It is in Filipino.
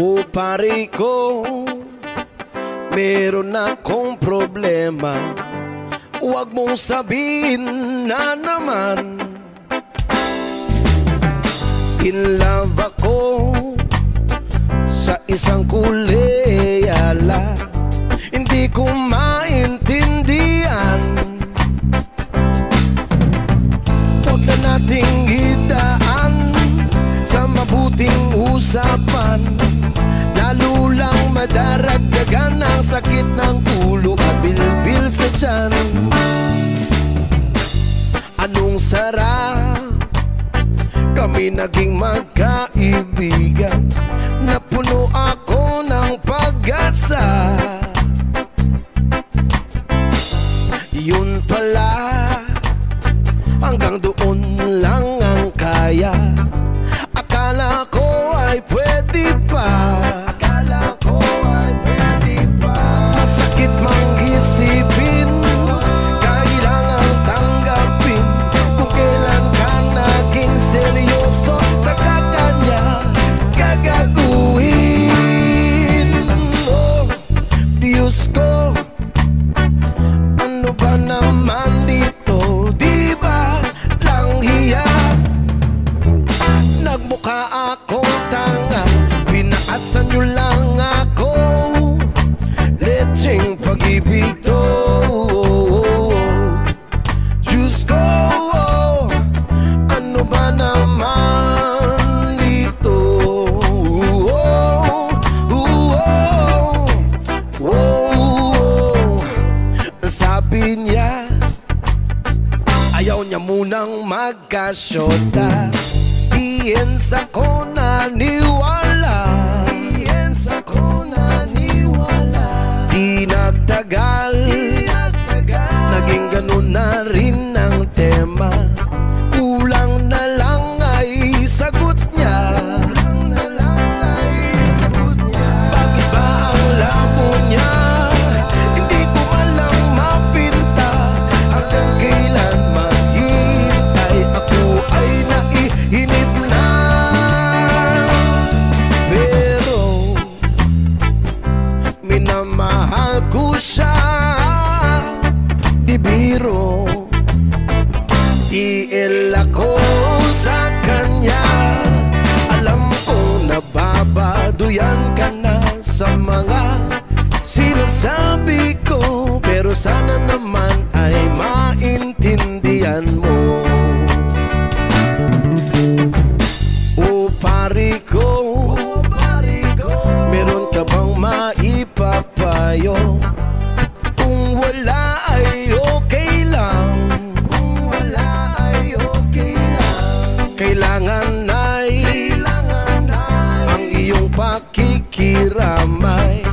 O pare ko, meron akong problema. Huwag mong sabihin na naman in love ako sa isang kuleyala. Hindi ko maintindihan. Huwag na nating idaan sa mabuting usapan, lalo lang madaragdagan ang sakit ng ulo at bilbil sa tiyan. Anong sarap kami naging magkaibigan, napuno ako ng pag-asa. Yun pala, hanggang doon lang ang kaya. Akala ko ay pwede pa, akala ko ay pwede pa. Masakit mang isipin, kailangan tanggapin kung kailan ka naging seryoso sa kanya gagaguhin. Oh, Diyos ko, ano ba naman dito? Di ba lang hiya? Nagmukha akong tanga, pinaasan nyo lang ako. Lecheng pag-ibig to. Diyos ko, ano ba naman dito? Sabi niya, ayaw niya munang magkasyota. Iyensa ko naniwala, iyensa ko naniwala. Di nagtagal, naging ganun na rin ang tema. Kulang na lang ay sagot niya, kulang na lang ay sagot niya. Bakit ba ang labo niya? Hindi ko man lang mapinta. Hanggang kailan maghihintay? Ako ay naihinip na. Pero minamahal ko siya, di biro. Tiil ako sa kanya. Alam ko nababaduyan ka na sa mga sinasabi ko, pero sana naman ay maintindihan mo. O pare ko, meron ka bang maipapayo? Kung wala ay okay lang, kung wala ay okay lang. Kailangan ay ang iyong pakikiramay.